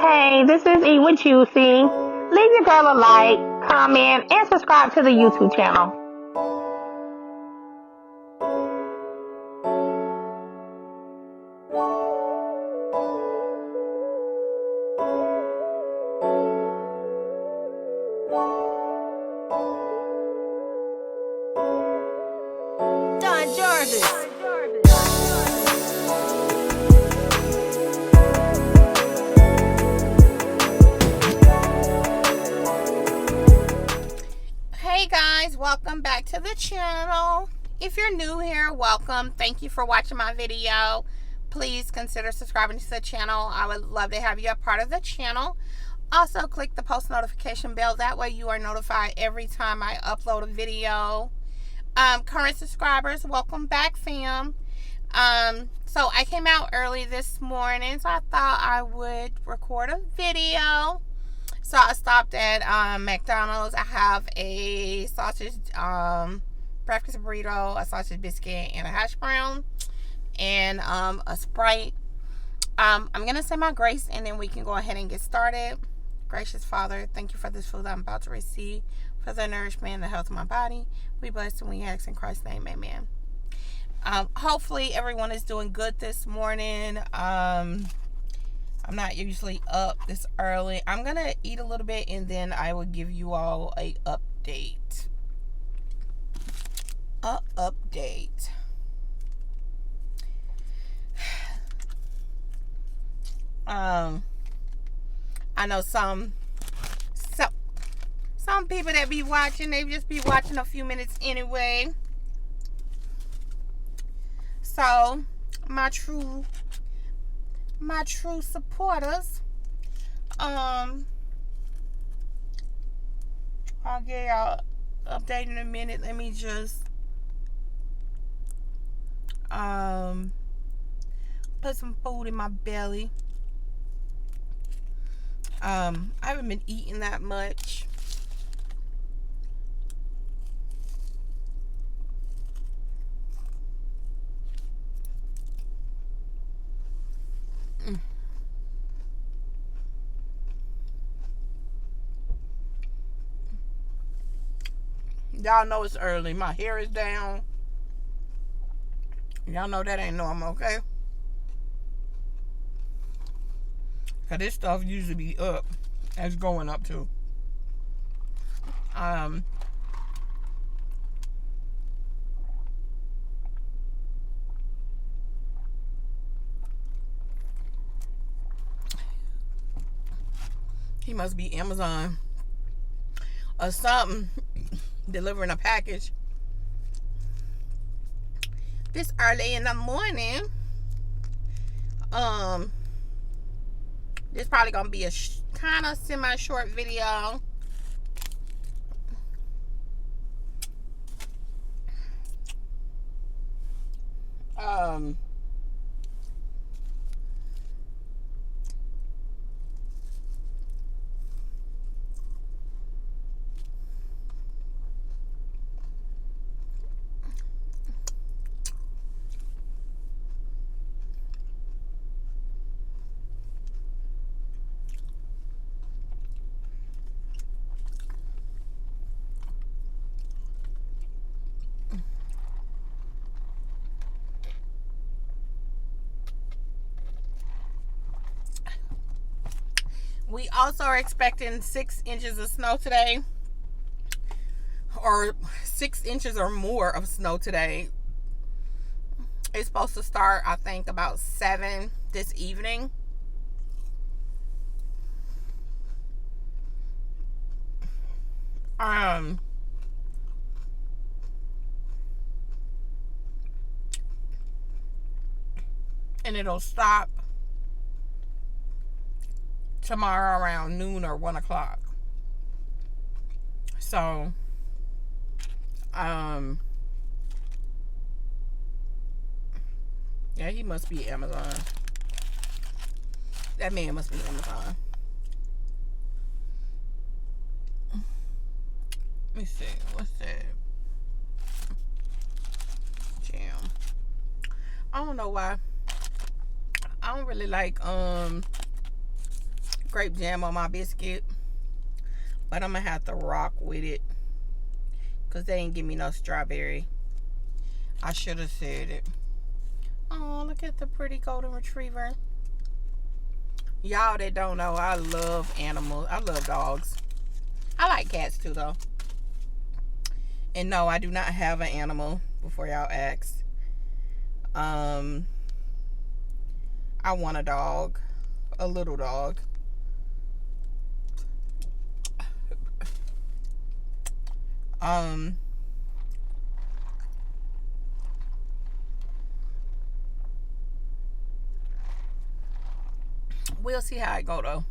Hey, this is E with Juicy. Leave your girl a like, comment, and subscribe to the YouTube channel. Don Jarvis. Hey guys, welcome back to the channel. If you're new here, welcome. Thank you for watching my video. Please consider subscribing to the channel. I would love to have you a part of the channel. Also, click the post notification bell. That way you are notified every time I upload a video. Current subscribers, welcome back, fam. So I came out early this morning, so I thought I would record a video. So I stopped at Mcdonald's. I have a sausage breakfast burrito, a sausage biscuit, and a hash brown, and a Sprite. I'm gonna say my grace, and then we can go ahead and get started. Gracious Father, thank you for this food I'm about to receive, for the nourishment and the health of my body. We bless and we ask in Christ's name, amen. Hopefully everyone is doing good this morning. I'm not usually up this early. I'm gonna eat a little bit and then I will give you all a update. I know some people that be watching, they just be watching a few minutes anyway. So my true supporters, I'll get y'all update in a minute. Let me just put some food in my belly. I haven't been eating that much. Y'all know it's early. My hair is down. Y'all know that ain't normal, okay? Cause this stuff usually be up. It's going up too. He must be Amazon or something, delivering a package this early in the morning. This probably gonna be a kind of semi-short video. We also are expecting 6 inches of snow today, or 6 inches or more of snow today. It's supposed to start, I think, about 7 this evening. And it'll stop tomorrow around noon or 1 o'clock. So, yeah, he must be Amazon. That man must be Amazon. Let me see. What's that? Jam. I don't know why. I don't really like grape jam on my biscuit. But I'm going to have to rock with it. Because they ain't give me no strawberry. I should have said it. Oh, look at the pretty golden retriever. Y'all that don't know, I love animals. I love dogs. I like cats too, though. And no, I do not have an animal, before y'all ask. I want a dog. A little dog. We'll see how it go though.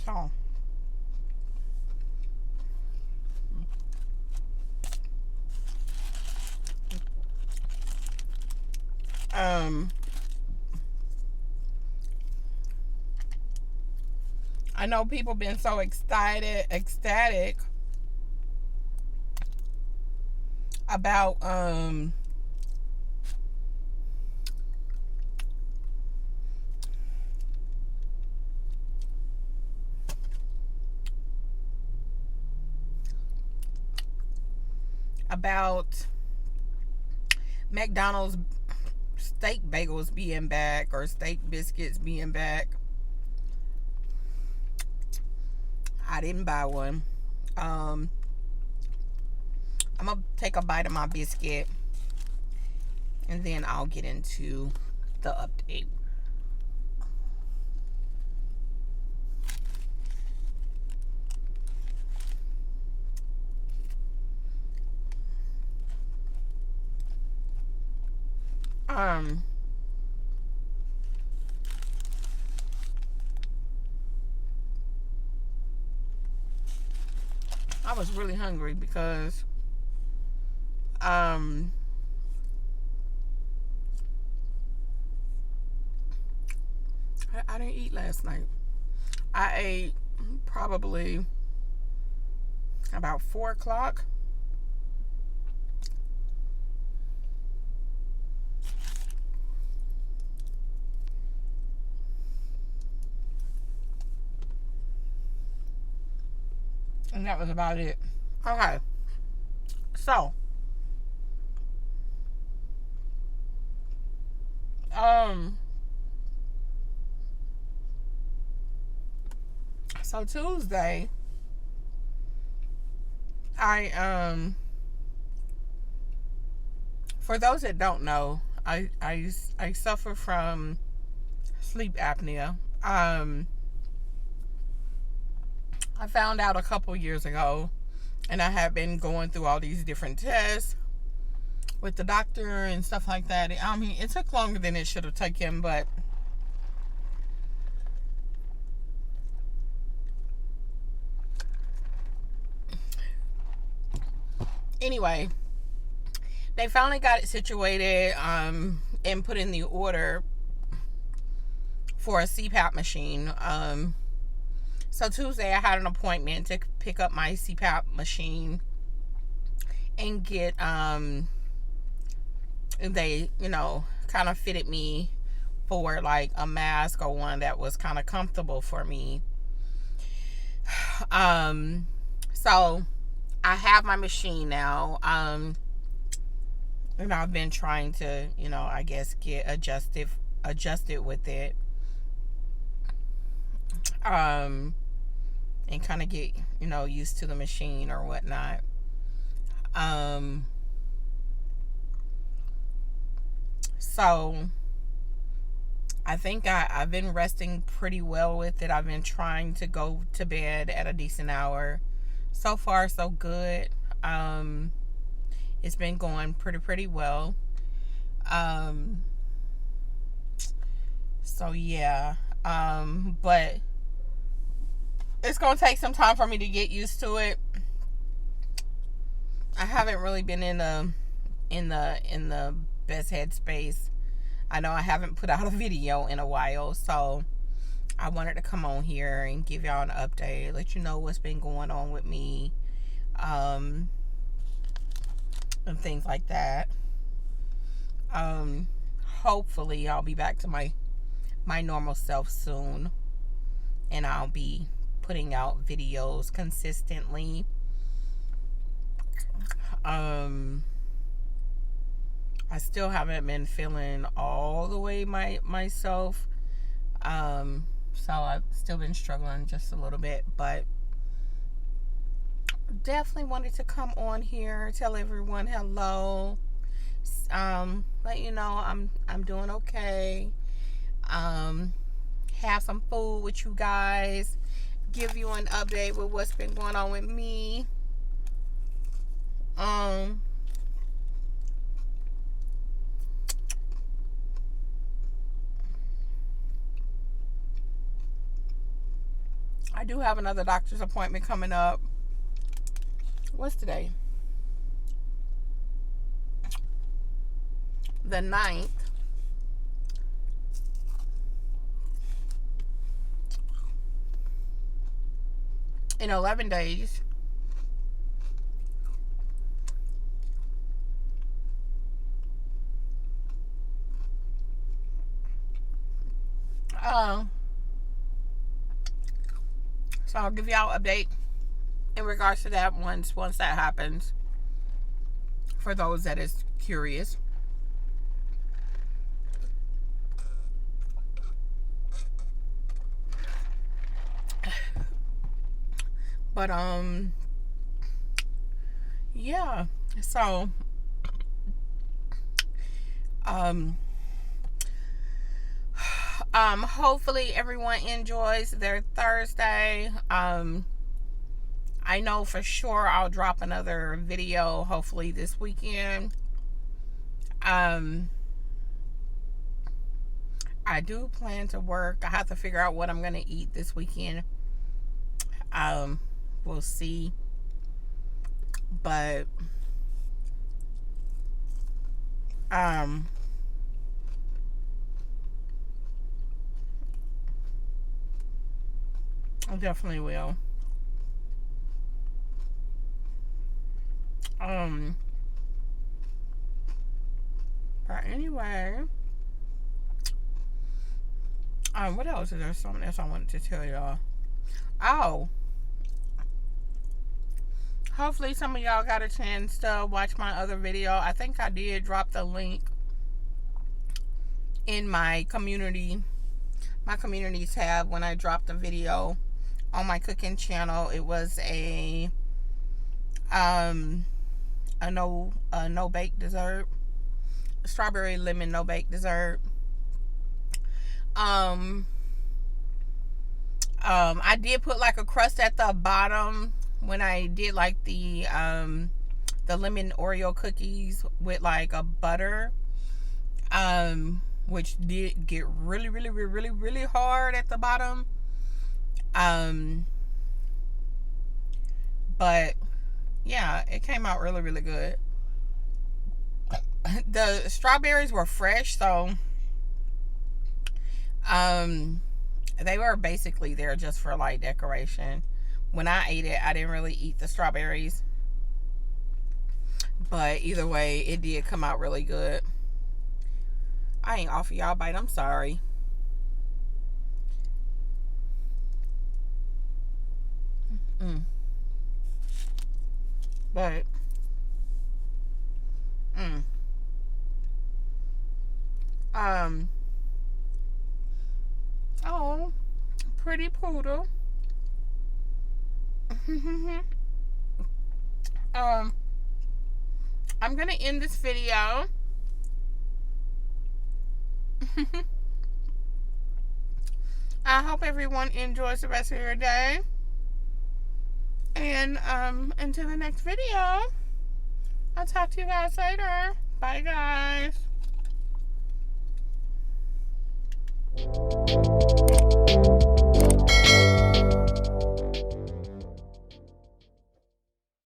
So I know people been so ecstatic about McDonald's steak bagels being back, or steak biscuits being back. I didn't buy one. I'm gonna take a bite of my biscuit and then I'll get into the update. I was really hungry because I didn't eat last night. I ate probably about 4 o'clock. And that was about it. Okay. So. So Tuesday, for those that don't know, I suffer from sleep apnea. I found out a couple years ago, and I have been going through all these different tests with the doctor and stuff like that. I mean, it took longer than it should have taken, but anyway, they finally got it situated and put in the order for a CPAP machine. So Tuesday I had an appointment to pick up my CPAP machine and get they, you know, kind of fitted me for like a mask or one that was kind of comfortable for me. So I have my machine now. And I've been trying to, you know, I guess get adjusted with it. And kind of get, you know, used to the machine or whatnot. So I think I've been resting pretty well with it. I've been trying to go to bed at a decent hour. So far, so good. It's been going pretty well. So yeah. But it's gonna take some time for me to get used to it. I haven't really been in the best headspace. I know I haven't put out a video in a while, so I wanted to come on here and give y'all an update, let you know what's been going on with me, and things like that. Hopefully I'll be back to my normal self soon, and I'll be putting out videos consistently. I still haven't been feeling all the way myself. So I've still been struggling just a little bit, but definitely wanted to come on here, tell everyone hello, let you know I'm doing okay, have some food with you guys, give you an update with what's been going on with me. I do have another doctor's appointment coming up. What's today? The 9th. In 11 days. So I'll give y'all an update in regards to that once that happens, for those that is curious. But yeah, so hopefully everyone enjoys their Thursday. I know for sure I'll drop another video hopefully this weekend. I do plan to work. I have to figure out what I'm going to eat this weekend. We'll see. But I definitely will. But anyway, what else? Is there something else I wanted to tell y'all? Oh, hopefully some of y'all got a chance to watch my other video. I think I did drop the link in my community tab when I dropped the video on my cooking channel. It was a no bake dessert, strawberry lemon no bake dessert. I did put like a crust at the bottom when I did like the lemon Oreo cookies with like a butter, which did get really hard at the bottom. But yeah, it came out really good. The strawberries were fresh, so they were basically there just for like decoration. When I ate it, I didn't really eat the strawberries, but either way, it did come out really good. I ain't offer y'all a bite, I'm sorry. But oh, pretty poodle. I'm gonna end this video. I hope everyone enjoys the rest of your day. And until the next video, I'll talk to you guys later. Bye, guys.